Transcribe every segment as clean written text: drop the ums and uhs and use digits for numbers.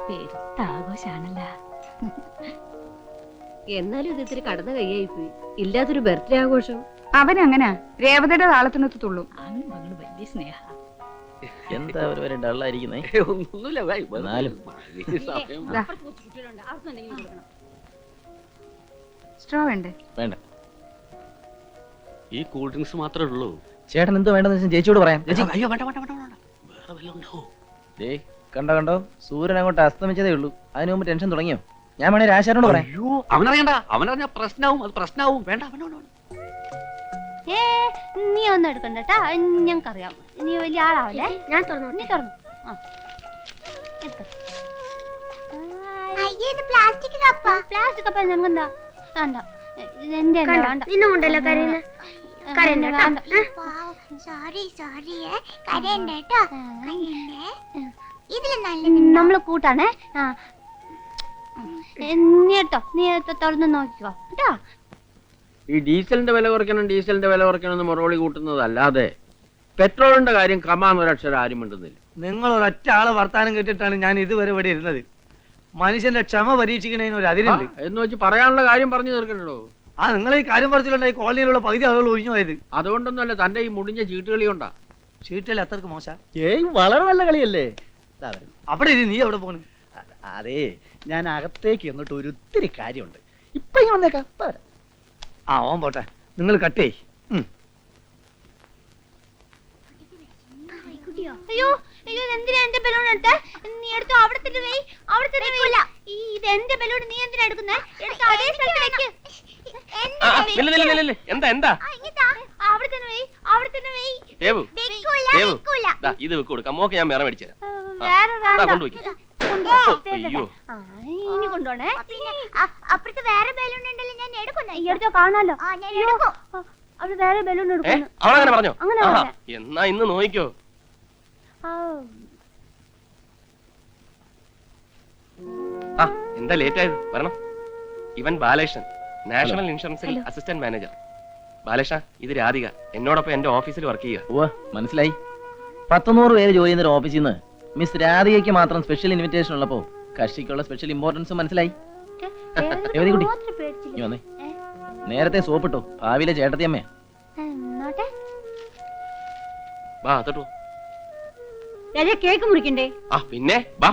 പെരുത്ത ആഘോഷാണല്ല. എന്നാലും ഇത് ഇത്തിരി കടന്ന കൈയായിപ്പോയി. ഇല്ലാത്തൊരു ബർത്ത്ഡേ ആഘോഷം. അവനങ്ങനെ രേവതയുടെ താളത്തിനൊത്തുള്ളൂ. അവനും മകള് വലിയ സ്നേഹ. എന്താ ഒരു ഡള്ളായിരിക്കുന്നേ? സ്ട്രോ വേണ്ടേ? വേണ്ട. ഈ കൂൾ ഡ്രിങ്ക്സ് മാത്രമേ ഉള്ളൂ. ചേട്ടൻ എന്തോ വേണ്ടെന്ന് വെച്ചാൽ ചേച്ചിയോട് പറയാം. അയ്യോ വേണ്ട വേണ്ട വേണ്ട വേണ്ട, വേറെ വല്ലതും ഉണ്ടോ? കണ്ടോ സൂര്യൻ അങ്ങോട്ട് അസ്തമിച്ചതേ ഉള്ളൂ. അതിനു മുമ്പ് ടെൻഷൻ തുടങ്ങിയോ? ഞാൻ വേണേ രാശാനോട് പറയാം. അയ്യോ അവനറിയണ്ട, അവനറിഞ്ഞ പ്രശ്നവും. അത് പ്രശ്നവും. വേണ്ട അവനോട്. നീ ഒന്നും എടുക്കണ്ടട്ടാ, ഞങ്ങൾക്കറിയാം നീ വലിയ ആളാവല്ലേ. ഞാൻ തുറന്നു, നീ തുറന്നു. പ്ലാസ്റ്റിക് കപ്പ ഞങ്ങെന്താ വേണ്ട, എന്റെ വേണ്ട. ഇന്നുണ്ടല്ലോ കരയില് നമ്മള് കൂട്ടാണേ. കേട്ടോ, നീ തുറന്നു നോക്കിക്കോ കേട്ടോ. ഈ ഡീസലിന്റെ വില കുറയ്ക്കണം മൊറോളി കൂട്ടുന്നതല്ലാതെ പെട്രോളിന്റെ കാര്യം കമാന്നൊരക്ഷരം ആരും മിണ്ടുന്നില്ല. നിങ്ങൾ ഒരൊറ്റ ആള് വർത്താനം കേട്ടിട്ടാണ് ഞാൻ ഇതുവരെ ഇവിടെ ഇരുന്നത്. മനുഷ്യന്റെ ക്ഷമ പരീക്ഷിക്കണതിന് ഒരു അതിരുണ്ട് എന്ന് വെച്ച് പറയാനുള്ള കാര്യം പറഞ്ഞു തീർക്കണ്ടോ? നിങ്ങൾ ഈ കാര്യം പറഞ്ഞിട്ടുണ്ടായി കോളനിയിലുള്ള പകുതി ആളുകൾ ഒഴിഞ്ഞു പോയത്. അതുകൊണ്ടൊന്നുമല്ല, തന്റെ ഈ മുടിഞ്ഞ ചീട്ടുകളി കൊണ്ടാ. ചീട്ടൽ അത്രക്ക് മോശ. വളരെ നല്ല കളിയല്ലേ. അവിടെ നീ എവിടെ പോണ്? അതെ, ഞാൻ അകത്തേക്ക് എന്നിട്ട് ഒത്തിരി കാര്യമുണ്ട്. ഇപ്പൊ ഞാൻ വന്നേക്കാം. ആ ഓൻ പോട്ടെ, നിങ്ങൾ കട്ടേ. അയ്യോ അയ്യോ, എന്തിനാ എന്റെ ബലൂൺ എടുത്തേ? നീ എടുത്തോ, അവിടെ തന്നെ വെയ്. ഇത് എന്റെ ബലൂൺ, നീ എന്തിനാ എടുക്കുന്നേ? അതേ സ്ഥലത്ത് വെക്ക്. എന്താ അവിടെ തന്നെ വെയ്, അവിടെ തന്നെ വെയ്. ഇത് വെക്കൂടുക്കാം. മോക്ക് ഞാൻ വേറെ മേടിച്ചു തരാം. അയ്യോ ഇനി കൊണ്ടോണേ. അപ്പുറത്ത് വേറെ ബലൂൺ ഉണ്ടല്ലോ, ഞാൻ എടുക്കുന്നു. ഈ എടുത്തോ, കാണാലോ. അവിടെ വേറെ ബലൂൺ എടുക്കുന്നു. അവളങ്ങനെ പറഞ്ഞോ? അങ്ങനെ എന്നാ ഇന്ന് നോക്കിക്കോ. എന്താ ലേറ്റ് ആയത്? വരണം. ഇവൻ ബാലകൃഷ്ണൻ, നാഷണൽ ഇൻഷുറൻസിൽ അസിസ്റ്റന്റ് മാനേജർ. ബാലകൃഷ്ണ, ഇത് രാധിക, എന്നോടൊപ്പം എന്റെ ഓഫീസിൽ വർക്ക് ചെയ്യുക. മനസ്സിലായി. 100 പേര് ജോലി ചെയ്യുന്ന ഓഫീസിൽ നിന്ന് മിസ് രാധികയ്ക്ക് മാത്രം സ്പെഷ്യൽ ഇൻവിറ്റേഷൻ ഉള്ളപ്പോ കക്ഷിക്കുള്ള സ്പെഷ്യൽ ഇമ്പോർട്ടൻസ് മനസ്സിലായി. കുട്ടി വന്നേ. നേരത്തെ സോപ്പിട്ടോ, ഭാവിയിലെ ചേട്ടത്തിയമ്മയാ. വാ തൊട്ടു. കേക്ക് മുറിക്കണ്ടേ? ആ പിന്നെ വാ.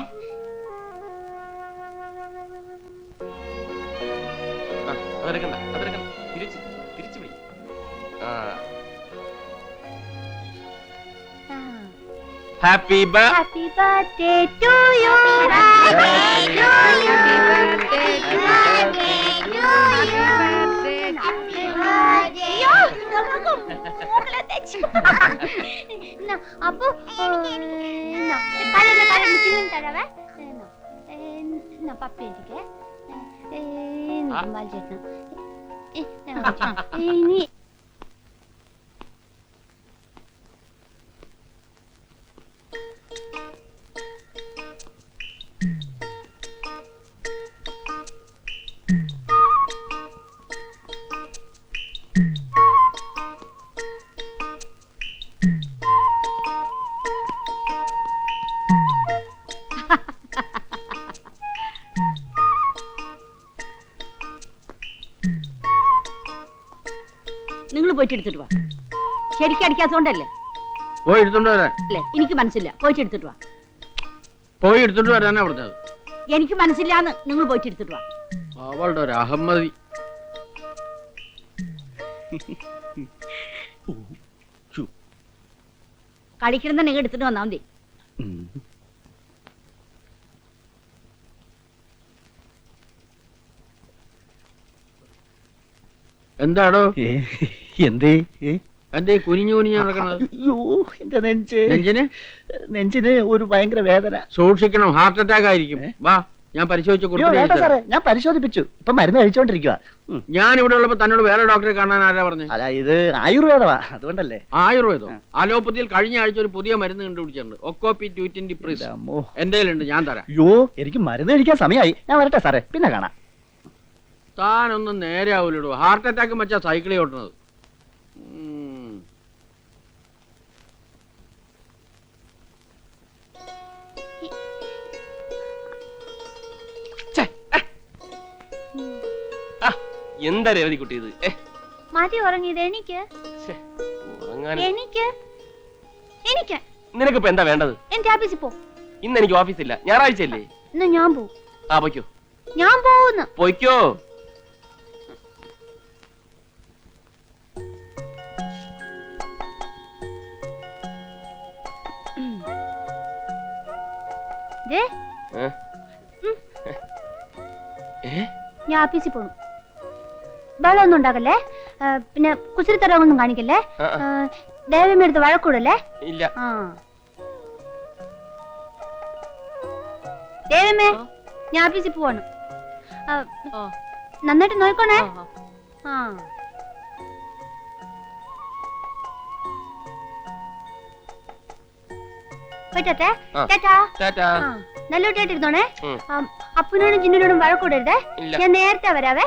അതെടുക്കണ്ട, അതെടുക്കണ്ട. തിരിച്ചു പോയി. Happy birthday to you. അപ്പൊ തരാവേ. പപ്പി എനിക്ക് ഇനി നിങ്ങൾ പോയിട്ട് എടുത്തിട്ട് വാ. ശരിക്കും അടിക്കാത്തോണ്ടല്ലേ? പോയി എടുത്തോണ്ട് വരാൻ. അല്ലേ, എനിക്ക് മനസ്സില്ല. പോയിട്ട് എടുത്തിട്ട് വാ. പോയി എടുത്തോണ്ട് വരാനാ പറഞ്ഞത്. എനിക്ക് മനസ്സില്ലാന്ന്. നിങ്ങൾ പോയിട്ട് എടുത്തിട്ട് വാ. അവളുടെ ഒരു അഹമ്മതി. കളിക്കണം നിങ്ങൾ എടുത്തിട്ട് വന്നാ മതി. എന്താടോ എന്തേ എന്റെ കുനിഞ്ഞു നടക്കണത്? അയ്യോ, എന്റെ നെഞ്ചിന് ഒരു ഭയങ്കര വേദന. സൂക്ഷിക്കണം, ഹാർട്ട് അറ്റാക്ക് ആയിരിക്കും. വാ, ഞാൻ പരിശോധിച്ചു. ഞാൻ പരിശോധിപ്പിച്ചു. ഇപ്പൊ മരുന്ന് കഴിച്ചോണ്ടിരിക്കുക. ഞാൻ ഇവിടെ ഉള്ളപ്പോ തന്നോട് വേറെ ഡോക്ടറെ കാണാൻ ആരാ പറഞ്ഞു? അല്ല, ഇത് ആയുർവേദമാ, അതുകൊണ്ടല്ലേ. ആയുർവേദം? അലോപ്പതിയിൽ കഴിഞ്ഞ ആഴ്ച ഒരു പുതിയ മരുന്ന് കണ്ടുപിടിച്ചിട്ടുണ്ട്. ഒക്കോപി 220 എന്റെ കയ്യിലുണ്ട്, ഞാൻ തരാം. അയ്യോ, എനിക്ക് മരുന്ന് കഴിക്കാൻ സമയമായി. ഞാൻ വരട്ടെ സാറേ, പിന്നെ കാണാം. താനൊന്നും നേരെ ആവൂലോ. ഹാർട്ട് അറ്റാക്ക് വെച്ചാ സൈക്കിളിൽ ഓട്ടുന്നത്. എന്താ രേവതി കുട്ടി ഇത്? മതി ഉറങ്ങിയത്. എനിക്ക് എനിക്ക് എനിക്ക് നിനക്കിപ്പോ എന്താ വേണ്ടത്? എന്റെ ഓഫീസിൽ പോ. ഇന്ന് എനിക്ക് ഓഫീസില്ല, ഞായറാഴ്ച അല്ലേ. എന്നാ ഞാൻ പോവും. ആ പൊയ്ക്കോ. ഞാൻ പോവുന്നു. പൊയ്ക്കോ. ദേ, ഏ? ഞാൻ ഓഫീസിൽ പോണു. വെള്ളമൊന്നും ഉണ്ടാക്കല്ലേ, പിന്നെ കുസൃത്തരമൊന്നും കാണിക്കല്ലേ, ദേവമ്മ എടുത്ത് വഴക്കൂടല്ലേ. ഇല്ല. ആ ദേവമ്മേ, ഞാൻ ഓഫീസിൽ പോവാണ്. നന്നായിട്ട് നോക്കണേ. ആ പോയിട്ടെ. ടാറ്റാ. നല്ല കുട്ടിയായിട്ടിരുന്നോണേ. അപ്പനോടും ജിന്നിനോടും വഴക്കൂടരുതേ. ഞാൻ നേരത്തെ വരാവേ.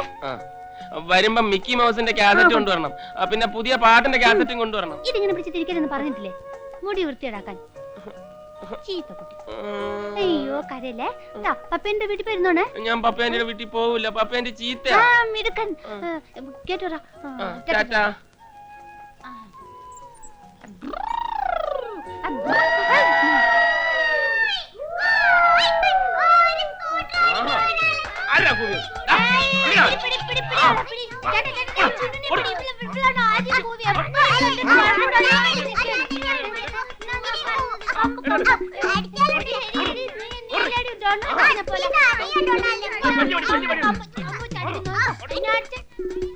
വരുമ്പോ മിക്കി മൗസിന്റെ കാസറ്റ് കൊണ്ടുവരണം, പിന്നെ പുതിയ പാട്ടിന്റെ കാസറ്റും കൊണ്ടുവരണം. ഇതിങ്ങനെ പിടിച്ച് തിരിക്കരുതെന്ന് പറഞ്ഞിട്ടില്ലേ? മുടി വൃത്തിയിടാക്കാൻ. ചീത്ത കുട്ടി. അയ്യോ കരയല്ലേ. പപ്പേന്റെ വീട്ടിൽ പോയിരുന്നോണേ. ഞാൻ പപ്പേന്റെ വീട്ടിൽ പോവില്ല, പപ്പേന്റെ ചീത്ത. മിടുക്കൻ. കേട്ടോടാ. ടാറ്റാ.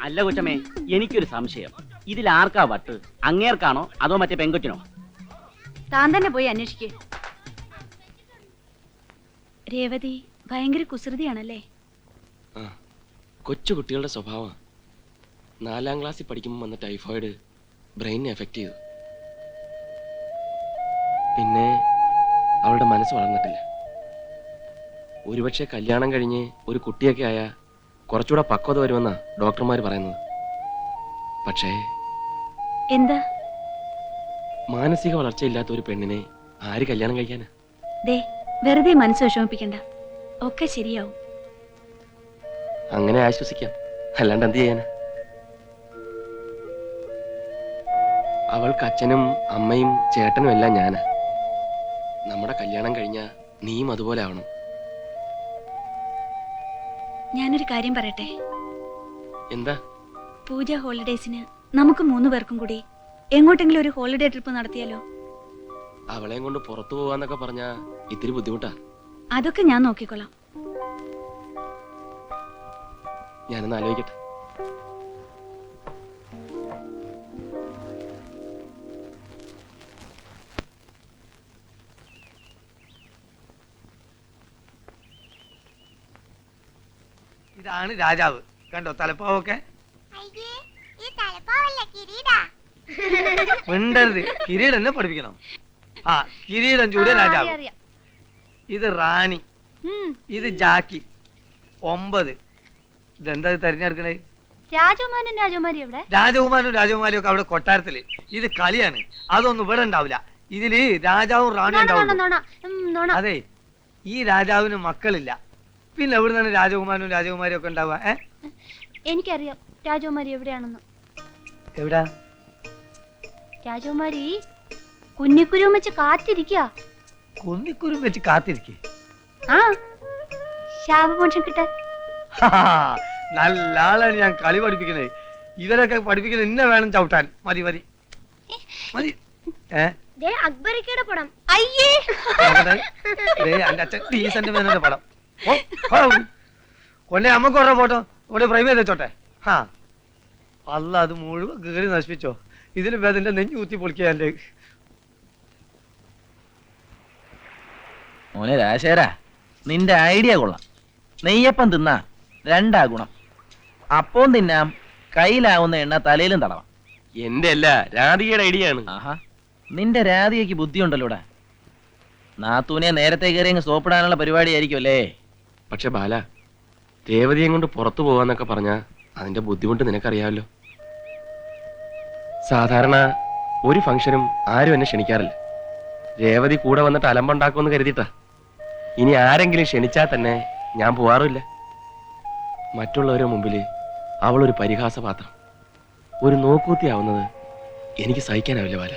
അല്ല കൊച്ചമ്മേ, എനിക്കൊരു സംശയം. ഇതിൽ ആർക്കാ വട്ട്? അങ്ങേർക്കാണോ അതോ മറ്റേ പെങ്കൊച്ചിനോ? താൻ തന്നെ പോയി അന്വേഷിക്കേ. രേവതി ഭയങ്കര കുസൃതിയാണല്ലേ? കൊച്ചു കുട്ടികളുടെ സ്വഭാവം. 4ാം ക്ലാസ്സിൽ പഠിക്കുമ്പോൾ വന്ന ടൈഫോയിഡ് ബ്രെയിനിനെ എഫക്ട് ചെയ്തു. പിന്നെ അവളുടെ മനസ്സ് വളർന്നിട്ടില്ല. ഒരുപക്ഷെ കല്യാണം കഴിഞ്ഞ് ഒരു കുട്ടിയൊക്കെ ആയ കുറച്ചുകൂടെ പക്വത വരുമെന്നാ ഡോക്ടർമാർ പറയുന്നത്. പക്ഷേ എന്താ? മാനസിക വളർച്ചയില്ലാത്ത ഒരു പെണ്ണിനെ ആര് കല്യാണം കഴിക്കാനാ? ദേ, വെറുതെ മനസ്സ് വിഷമിപ്പിക്കണ്ട, ഒക്കെ ശരിയാവും. അങ്ങനെ ആശ്വസിക്കാം, അല്ലാണ്ട് എന്ത് ചെയ്യാനാ? അവൾക്ക് അച്ഛനും അമ്മയും ചേട്ടനും എല്ലാം ഞാനാ. നമ്മുടെ കല്യാണം കഴിഞ്ഞാ നീയും അതുപോലെ ആവണം. ഞാനൊരു കാര്യം പറയട്ടെ. എന്താ? പൂജ ഹോളിഡേസിന് നമുക്ക് 3 പേർക്കും കൂടി എങ്ങോട്ടെങ്കിലും ഒരു ഹോളിഡേ ട്രിപ്പ് നടത്തിയാലോ? അവളെയും കൊണ്ട് പുറത്തു പോവാന്നൊക്കെ പറഞ്ഞാ ഇത്തിരി ബുദ്ധിമുട്ടാ. അതൊക്കെ ഞാൻ നോക്കിക്കൊള്ളാം. ഞാനൊന്ന് ആലോചിക്കട്ടെ. ഇതാണ് രാജാവ്. കണ്ടോ തലപ്പാവൊക്കെ? മിണ്ടരുത്. കിരീടം എന്നെ പഠിപ്പിക്കണം. ആ കിരീടം ചൂടിയ രാജാവ്. ഇത് റാണി, ഇത് ജാക്കി. 9. ഇതെന്താ തെരഞ്ഞെടുക്കണേ? രാജകുമാരനും രാജകുമാരി എവിടെ? രാജകുമാരനും രാജകുമാരിയും ഒക്കെ അവിടെ കൊട്ടാരത്തില്. ഇത് കളിയാണ്, അതൊന്നും ഇവിടെ ഉണ്ടാവില്ല. ഇതില് രാജാവും റാണിയും ഉണ്ടാവും. അതെ, ഈ രാജാവിന് മക്കളില്ല. പിന്നെ എവിടെ നിന്നാണ് രാജകുമാരനും രാജകുമാരിയും ഒക്കെ ഉണ്ടാവുക? എനിക്കറിയാം രാജകുമാരി എവിടെയാണെന്ന്. എവിടാ? രാജകുമാരി കുഞ്ഞിക്കുരു വെച്ച് കാത്തിരിക്കുക. കുന്നിക്കുരും വെച്ച് കാത്തിരിക്കേ? ആ ശാപമോക്ഷം കിട്ടാൻ. നല്ല ആളാണ് ഞാൻ കളി പഠിപ്പിക്കുന്നത്. ഇവരൊക്കെ പഠിപ്പിക്കുന്നത് ഇന്നെ വേണം ചവിട്ടാൻ. മതി മതി മതി. അക്ബറിക്കയുടെ പടം. അയ്യേ, എന്റെ അച്ഛൻ ഡീസന്റ് മേനോന്റെ പടം. കൊന്നെ അമ്മക്ക് ഓരോ ഫോട്ടോ ഇവിടെ ഫ്രെയിം ചെയ്ത് വെച്ചോട്ടെ. ഹാ അല്ല, അത് മുഴുവൻ കീറി നശിപ്പിച്ചോ. ഇതിന് വേദന്റെ നെഞ്ഞു കുത്തി പൊളിക്കുക. എന്റെ മോനെ രാശേരാ, നിന്റെ ഐഡിയ കൊള്ളാം. നെയ്യപ്പം തിന്നാ 2 ഗുണം. അപ്പം തിന്നാം, കയ്യിലാവുന്ന എണ്ണ തലയിലും തടവാം. എന്റെ അല്ല, രാധികയുടെ ഐഡിയ ആണ്. ആഹാ, നിന്റെ രാധികയ്ക്ക് ബുദ്ധിയുണ്ടല്ലോടാ. നാത്തൂനെ നേരത്തെ കയറി അങ്ങ് സോപ്പിടാനുള്ള പരിപാടിയായിരിക്കും അല്ലേ? പക്ഷെ ബാല, രേവതിയെ കൊണ്ട് പുറത്തു പോവാന്നൊക്കെ പറഞ്ഞാ അതിന്റെ ബുദ്ധിമുട്ട് നിനക്കറിയാമല്ലോ. സാധാരണ ഒരു ഫംഗ്ഷനും ആരും എന്നെ ക്ഷണിക്കാറില്ല. രേവതി കൂടെ വന്നിട്ട് അലമ്പുണ്ടാക്കുമെന്ന് കരുതിയിട്ടാ. ഇനി ആരെങ്കിലും ക്ഷണിച്ചാൽ തന്നെ ഞാൻ പോവാറില്ല. മറ്റുള്ളവരുടെ മുമ്പിൽ അവളൊരു പരിഹാസപാത്രം, ഒരു നോക്കൂത്തിയാവുന്നത് എനിക്ക് സഹിക്കാനാവില്ല ബാല.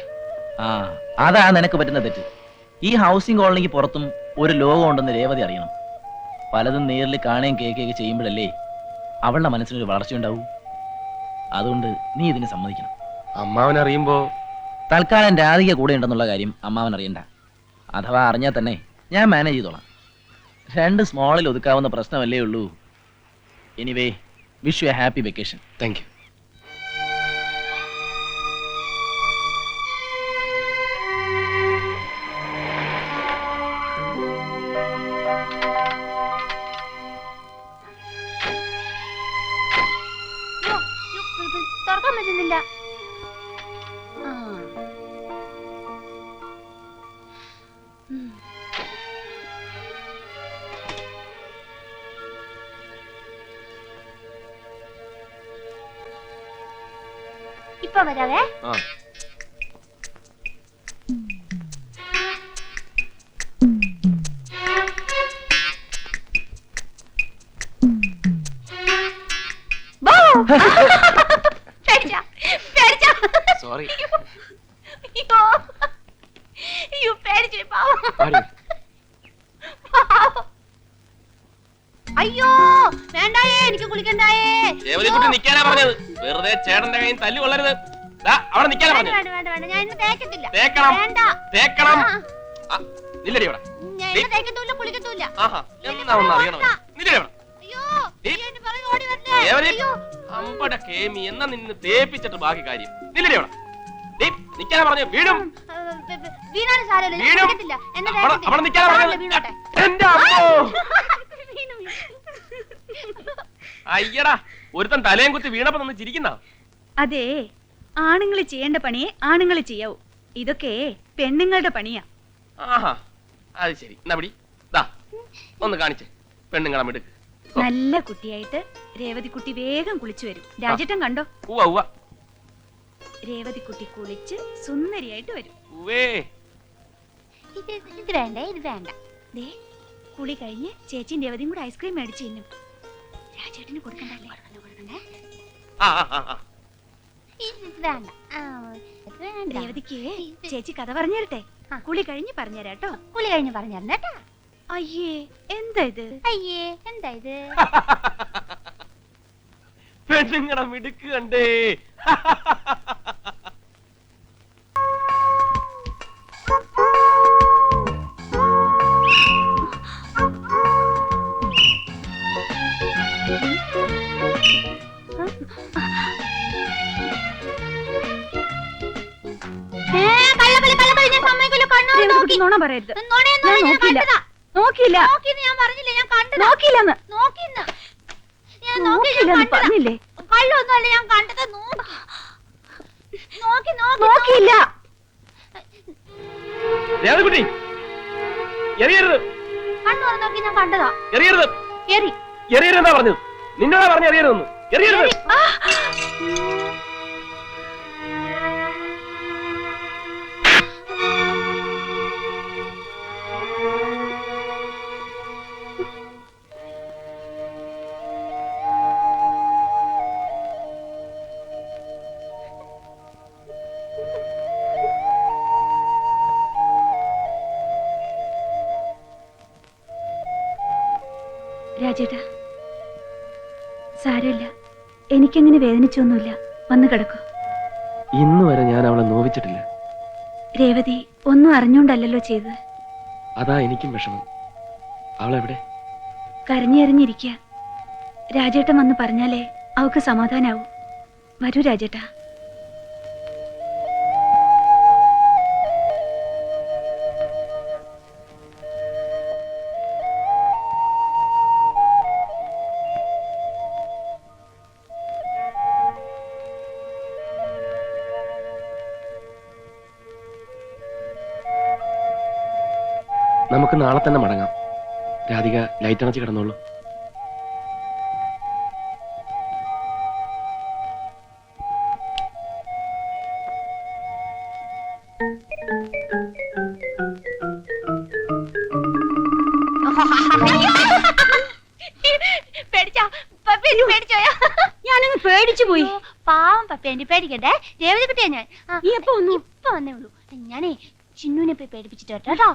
ആ അതാ നിനക്ക് പറ്റുന്ന തെറ്റ്. ഈ ഹൗസിംഗ് കോളനിക്ക് പുറത്തും ഒരു ലോകം ഉണ്ടെന്ന് രേവതി അറിയണം. പലതും നേരിൽ കാണുകയും കേൾക്കുകയൊക്കെ ചെയ്യുമ്പോഴല്ലേ അവളുടെ മനസ്സിനൊരു വളർച്ചയുണ്ടാവൂ. അതുകൊണ്ട് നീ ഇതിന് സമ്മതിക്കണം. അമ്മാവനറിയുമ്പോ തൽക്കാലം രാധിക കൂടെ ഉണ്ടെന്നുള്ള കാര്യം അമ്മാവൻ അറിയണ്ട. അഥവാ അറിഞ്ഞാൽ തന്നെ ഞാൻ മാനേജ് ചെയ്തോളാം. 2 സ്മോളിൽ ഒതുക്കാവുന്ന പ്രശ്നമല്ലേ ഉള്ളൂ. Anyway, wish you A happy vacation. Thank you. തുറക്കാൻ പറ്റുന്നില്ല. ഇപ്പൊ വരാവേ. ആ സോറി. അയ്യോ വേണ്ടായേ, എനിക്ക് കുളിക്കണ്ടായേ. ദേവതിക്കുട്ടി നിക്കാനാ പറഞ്ഞത്. വെറുതെ ചേട്ടന്റെ കയ്യിൽ തല്ലു കൊള്ളരുത്. അവിടെ നിക്കാനാ വേണ്ട പറഞ്ഞത്. വേണ്ട വേണ്ട, ഞാൻ ഇന്ന് തേക്കത്തില്ല. തേക്കണം വേണ്ട. തേക്കണം. നില്ലടി അവിടെ. ഞാൻ ഇന്ന് തേക്കത്തൂല്ല കുളിക്കത്തൂല്ല. ആഹാ എന്നാ ഒന്ന് അറിയണം. നില്ലടി അവിടെ. അയ്യോ നീ- അയ്യോ, എന്റെ പുറകെ ഓടി വരണ്ടേ. ദേവതി അയ്യോ അമ്പട കേമി എന്നാ നിന്ന് തേപ്പിച്ചിട്ട് ബാക്കി കാര്യം. നില്ലടി അവിടെ. നീ നിക്കാനാ പറഞ്ഞ വീടും വീണാലും സാരമില്ല, ഞാൻ വീടും കുളിക്കത്തില്ല. എന്നെ അവിടെ തേക്കത്തില്ല. നിക്കാനാ സാരമില്ല, പറഞ്ഞത്. വീണോട്ടെ. എന്റെ അമ്മോ. വീണു, വീണു. അയ്യടാ, ഒരുത്തൻ തലയും കുത്തി വീണപ്പോ നിന്ന് ചിരിക്കുന്ന. അതെ, ആണുങ്ങൾ ചെയ്യേണ്ട പണിയെ ആണുങ്ങൾ ചെയ്യാവൂ. ഇതൊക്കെ പെണ്ണുങ്ങളുടെ പണിയാ. ആഹാ അത് ശരി. എന്നാ പിടി. ദാ ഒന്ന് കാണിച്ചേ പെണ്ണുങ്ങളെ മിടുക്ക്. നല്ല കുട്ടിയായിട്ട് രേവതിക്കുട്ടി വേഗം കുളിച്ചു വരും. രാജേട്ടൻ കണ്ടോ? ഉവ്വ ഉവ്വ രേവതിക്കുട്ടി കുളിച്ച് സുന്ദരിയായിട്ട് വരും. ഉവ്വേ. ഇത് വേണ്ട, ഇത് വേണ്ട. ദേ, കുളി കഴിഞ്ഞ് ചേച്ചിയും രേവതിയും കൂടെ ഐസ്ക്രീം മേടിച്ച് തിന്നും. രാജേട്ടന് കൊടുക്കണ്ടല്ലേ? കൊടുക്കണ്ടേ? ആ ആ ആ ആ. ഇത് വേണ്ട. ഇത് വേണ്ട. രേവതിക്ക് ചേച്ചി കഥ പറഞ്ഞു തരട്ടെ? കുളി കഴിഞ്ഞ് പറഞ്ഞുതരാട്ടോ. കുളി കഴിഞ്ഞ് പറഞ്ഞു കേട്ടാ. അയ്യേ, എന്താ ഇത്? അയ്യേ എന്താ ഇത്? പെണ്ണുങ്ങളെ മിടുക്ക് കണ്ടേ. കള്ളപ്പലി ഞാൻ സമ്മതിക്കില്ല. കണ്ണൂർ രേവതിക്കുട്ടി നുണ പറയരുത്. ഞാൻ നോക്കിയില്ല. നോക്കിയില്ല. നോക്കിന്ന് ഞാൻ പറഞ്ഞില്ല, ഞാൻ കണ്ടതാ. നോക്കിയില്ലെന്ന്. നോക്കിന്ന് ഞാൻ നോക്കി, ഞാൻ നോക്കിയില്ലെന്ന് കണ്ടതാ. പറഞ്ഞില്ലേ? കള്ളൊന്നുമല്ല, ഞാൻ കണ്ടത്. നോക്കി നോക്കി നോക്കി നോക്കിയില്ല. ദേവതിക്കുട്ടി എറിയരുത്. കണ്ണു തുറന്ന് നോക്കി, ഞാൻ കണ്ടതാ. എറിയരുത്. എറി എറിയരുതെന്നാ പറഞ്ഞത്. നിന്നോടാ പറഞ്ഞ എറിയരുതെന്ന്. എറിയരുത്. രാജേട്ടാ, സാരമില്ല. എനിക്കങ്ങനെ വേദനിച്ചൊന്നുമില്ല. വന്നു കിടക്കൂ. ഇന്ന് വരെ ഞാൻ അവളെ നോവിച്ചിട്ടില്ല. രേവതി ഒന്നും അറിഞ്ഞോണ്ടല്ലോ ചെയ്തത്. അതാ എനിക്കും വിഷമം. അവളെവിടെ? കരഞ്ഞെറിഞ്ഞിരിക്കുക. രാജേട്ടൻ വന്ന് പറഞ്ഞാലേ അവക്ക് സമാധാനാവൂ. വരൂ രാജേട്ടാ. നമുക്ക് നാളെ തന്നെ മടങ്ങാം. രാധിക ലൈറ്റ് അണച്ച് കിടന്നോളൂ. പേടിച്ചാ? പിന്നെ പോയി? പാവം പപ്പേന്റെ പേടിക്കട്ടെ. രേവതി കുട്ടിയാ ഞാൻ. നീ എപ്പോ വന്നു? ഇപ്പൊ വന്നേ ഉള്ളൂ. ഞാനേ ചിന്നുവിനെ പോയി പേടിപ്പിച്ചിട്ട് വരട്ടെ കേട്ടോ.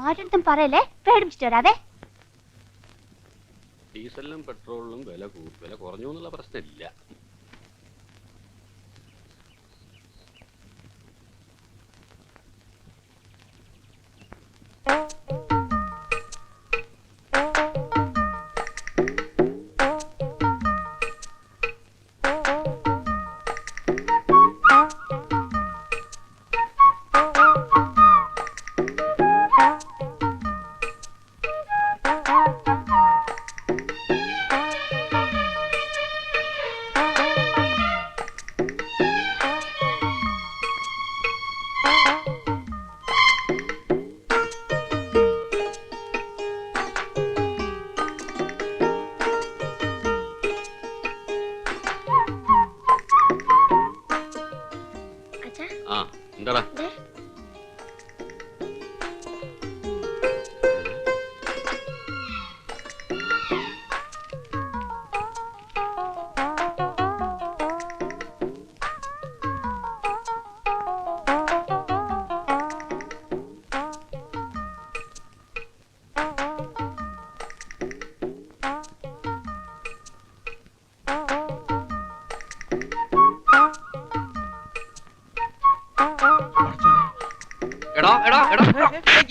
ആരുടെ പറയല്ലേ, പേടിപ്പിച്ചിട്ട് വരാതെ. ഡീസലിനും പെട്രോളിനും വില കുറഞ്ഞു എന്നുള്ള പ്രശ്നമില്ല. ആ എന്താടാ?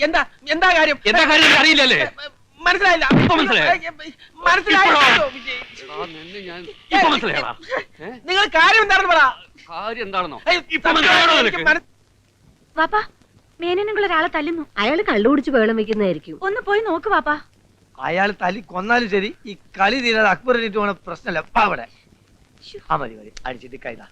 എന്താ എന്താ കാര്യം? എന്താ കാര്യം അറിയില്ലല്ലേ? മനസ്സിലായില്ല. നിങ്ങൾ കാര്യം എന്താണെന്ന് പറ. കാര്യം എന്താണെന്നോ? വാപ്പാ, മേനനുള്ള ഒരാളെ തല്ലുന്നു. അയാൾ കള്ളുകുടിച്ച് ബഹളം വെക്കുന്നതായിരിക്കും. ഒന്ന് പോയി നോക്ക് വാപ്പാ. അയാൾ തല്ലി കൊന്നാലും ശരി, ഈ കളി തീരാതെ അക്ബറിട്ട് പോണ പ്രശ്നമല്ല. അവിടെ മതി മതി അടിച്ചിട്ട് കൈതാ.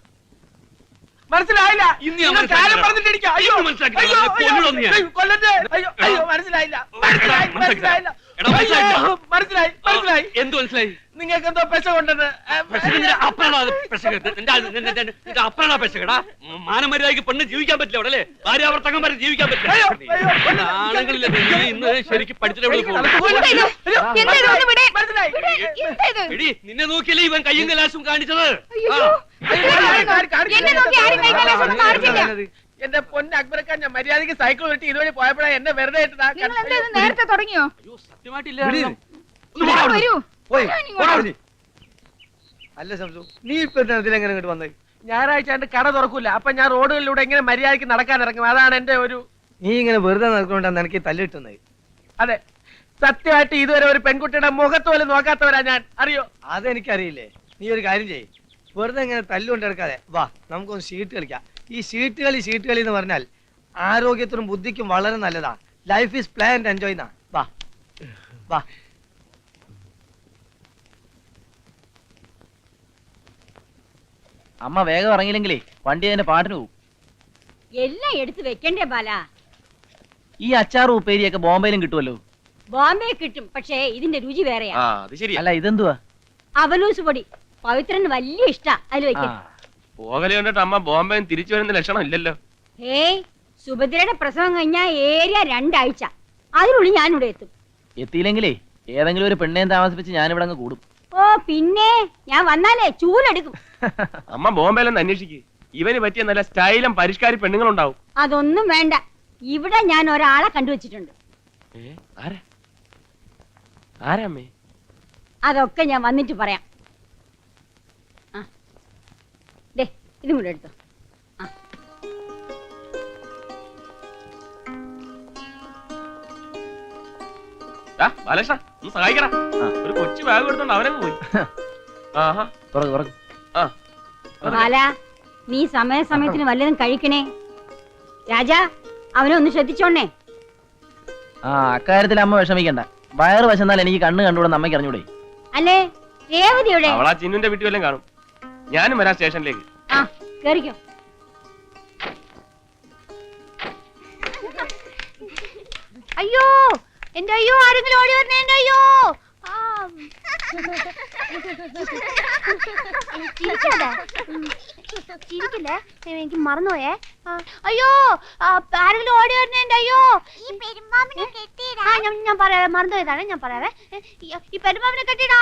മനസ്സിലായില്ല. നിങ്ങൾ കാര്യം പറഞ്ഞിട്ട് ഇരിക്കാം. അയ്യോ, അയ്യോ, അയ്യോ, കൊല്ലട്ടെ. അയ്യോ, അയ്യോ, മനസ്സിലായില്ല. മനസ്സിലായി, മനസ്സിലായില്ല. അയ്യോ, മനസ്സിലായി, മനസ്സിലായി. എന്ത് മനസ്സിലായി? നിങ്ങൾക്ക് എന്തോ പെശ കൊണ്ടത്. അപ്പഴാ മാനമര്യാദക്ക് പെണ്ണ് ജീവിക്കാൻ പറ്റില്ല അവിടെ അല്ലേ? ഭാര്യാവർത്തകന്മാരെ ജീവിക്കാൻ പറ്റില്ല. ആണെങ്കിലില്ല ഇന്ന് ശരിക്കും പഠിച്ചിട്ട് എടി നിന്നെ നോക്കിയല്ലേ ഇവൻ കയ്യും കലാശവും കാണിച്ചത്. എന്റെ പൊന്ന് അക്ബറക്കാൻ, ഞാൻ മര്യാദക്ക് സൈക്കിൾ വെട്ടി ഇതുവഴി പോയപ്പോഴാ എന്നെ വെറുതെ നേരത്തെ തുടങ്ങിയോ? അയ്യോ സത്യമായിട്ടില്ല. അല്ല സംസു, നീ ഇപ്പൊ ഇതിലെങ്ങനെ ഇങ്ങോട്ട് വന്നത്? ഞായറാഴ്ച എന്റെ കട തുറക്കൂല. അപ്പൊ ഞാൻ റോഡുകളിലൂടെ എങ്ങനെ മര്യാദക്ക് നടക്കാൻ ഇറങ്ങും. അതാണ് എന്റെ ഒരു. നീ ഇങ്ങനെ വെറുതെ നടക്കൊണ്ടാണ് എനിക്ക് തല്ല് കിട്ടുന്നത്. അതെ, സത്യമായിട്ട് ഇതുവരെ ഒരു പെൺകുട്ടിയുടെ മുഖത്ത് പോലും നോക്കാത്തവരാ ഞാൻ. അറിയോ? അതെനിക്കറിയില്ലേ. നീ ഒരു കാര്യം ചെയ്യ്, വെറുതെ ഇങ്ങനെ തല്ലുകൊണ്ട് എടുക്കാതെ വാ, നമുക്കൊന്ന് ഷീട്ട് കളിക്കാം. ഈ ഷീട്ട് കളി എന്ന് പറഞ്ഞാൽ ആരോഗ്യത്തിനും ബുദ്ധിക്കും വളരെ നല്ലതാ. Life is play and enjoy എന്നാ. വാ വാ. അമ്മ വേഗം ഇറങ്ങിയില്ലെങ്കിലേ വണ്ടി അതിന്റെ പാട്ടിന് പോകും. എല്ലാം എടുത്ത് വെക്കണ്ടേ ബാല? ഈ അച്ചാറും ഉപ്പേരിയൊക്കെ ബോംബെയിലും കിട്ടുമല്ലോ. ബോംബെ കിട്ടും, പക്ഷേ ഇതിന്റെ രുചി വേറെയാ. അത് ശരി. അല്ല ഇതെന്തുവാ? അവലൂസ് പൊടി. പവിത്രന് വലിയ ഇഷ്ടാ. അതിൽ വെക്കാം. പോകല് കണ്ടിട്ട് അമ്മ ബോംബെ തിരിച്ചു വരുന്ന ലക്ഷണം ഇല്ലല്ലോ. ഏയ്, സുഭദ്രയുടെ പ്രസവം കഴിഞ്ഞാ ഏരിയ 2 ആഴ്ച. അതിനുള്ളിൽ ഞാനിവിടെ എത്തും. എത്തിയില്ലെങ്കിലേ ഏതെങ്കിലും ഒരു പെണ്ണേം താമസിപ്പിച്ച് ഞാനിവിടെ അങ്ങ് കൂടും. ഓ പിന്നെ ഞാൻ വന്നാലേ ചൂലെടുക്കും. അമ്മ ബോംബെയിലൊന്ന് അന്വേഷിക്ക്. ഇവന് പറ്റിയ നല്ല സ്റ്റൈലും പരിഷ്കാരി പെണ്ണുങ്ങളുണ്ടാവും. അതൊന്നും വേണ്ട. ഇവിടെ ഞാൻ ഒരാളെ കണ്ടുവച്ചിട്ടുണ്ട്. ആരാമ്മേ? അതൊക്കെ ഞാൻ വന്നിട്ട് പറയാം. ദേ ഇതും കൂടെ എടുത്തോ. ബാലകൃഷ്ണ ഒന്ന് സഹായിക്കടാ. ഒരു കൊച്ചു ബാഗ് എടുത്തോണ്ട് അവനങ്ങ് പോയി. ബാല, നീ സമയത്തിന് വല്ലതും കഴിക്കണേ. രാജാ, അവനെ ഒന്ന് ശ്രദ്ധിച്ചോണേ. അക്കാര്യത്തിൽ അമ്മ വിഷമിക്കണ്ട. വയറ് വശന്നാൽ എനിക്ക് കണ്ണ് കണ്ടുകൂടെ അമ്മയ്ക്ക് അറിഞ്ഞൂടെ? അല്ലേ രേവതിയുടെ? അവളാ ചിന്നുന്റെ വീട്ടിൽ വല്ലതും കാണും. ഞാനും വരാം സ്റ്റേഷനിലേക്ക്. കേറിക്കോ. അയ്യോ, എന്റെ അയ്യോ, ആരെങ്കിലും ഓടി വരണേ. എന്റെ അയ്യോ. ചിരിക്കാതെ ചിരിക്കില്ലേ എനിക്ക് മറന്നുപോയേ അയ്യോ ആരെങ്കിലും ഓടി വരുന്നുണ്ട് അയ്യോ ഞാൻ പറയാവേ മറന്നുപോയതാണ് ഞാൻ പറയാവേ ഈ പെരുമാവിനെ കെട്ടിയിട്ട്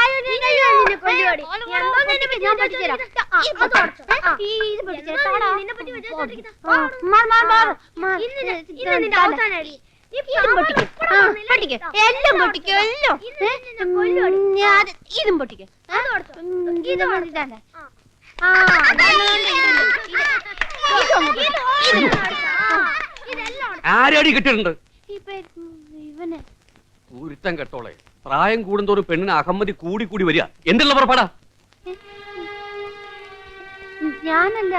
എല്ലാം പൊട്ടിക്കോ എല്ലാം ഇതും പൊട്ടിക്കോ ആരടി കിട്ടിയിട്ടുണ്ട് ഇവന് പൂരിത്തം കെട്ടോളെ. പ്രായം കൂടുന്തോറും പെണ്ണിന് അഹമ്മതി കൂടി കൂടി വരിക. എന്തുള്ള പുറപ്പാടാ? ഞാനല്ല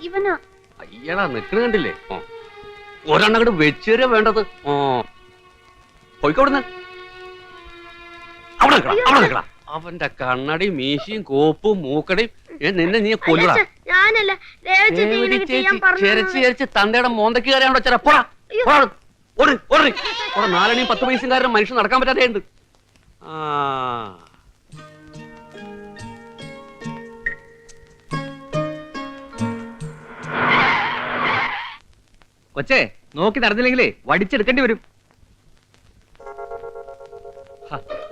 ഇവനാ. അയ്യടാ നിക്കണ കണ്ടില്ലേ? ഒരെണ്ണം അങ്ങോട്ട് വെച്ചേരാ വേണ്ടത്. പോയിക്കോടുന്ന അവിടെ നിക്കടാ, അവിടെ നിക്കടാ. അവന്റെ കണ്ണടയും മീശയും കോപ്പും മൂക്കടയും നിന്നെ നീ കൊല്ലടാ. ഞാനല്ല ചേരച്ച് തന്തയുടെ മോന്തക്ക് കയറിയാണോ ചേരാ? പോടാ പോടാ. 4 10 പൈസക്കാരൻ മനുഷ്യൻ നടക്കാൻ പറ്റാതെ ഉണ്ട്. കൊച്ചേ നോക്കി നടന്നില്ലെങ്കിലേ വടിച്ചെടുക്കേണ്ടി വരും.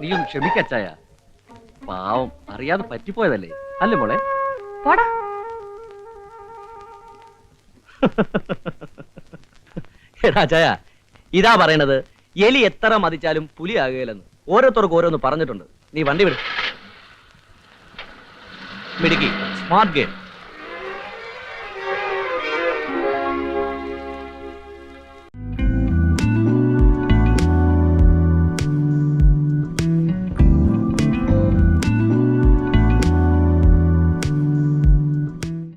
നീ ഒന്ന് ക്ഷമിക്കച്ചായ, പാവം അറിയാതെ പറ്റിപ്പോയതല്ലേ അല്ലേ മോളെ? പോടാ. എടാ ചായ, ഇതാ പറയണത്, എലി എത്ര മതിച്ചാലും പുലിയാകുകയില്ലെന്ന് ഓരോരുത്തർക്കും ഓരോന്ന് പറഞ്ഞിട്ടുണ്ട്. നീ വണ്ടി വിടും. മിടുക്കി, സ്മാർട്ട് ഗെയിം.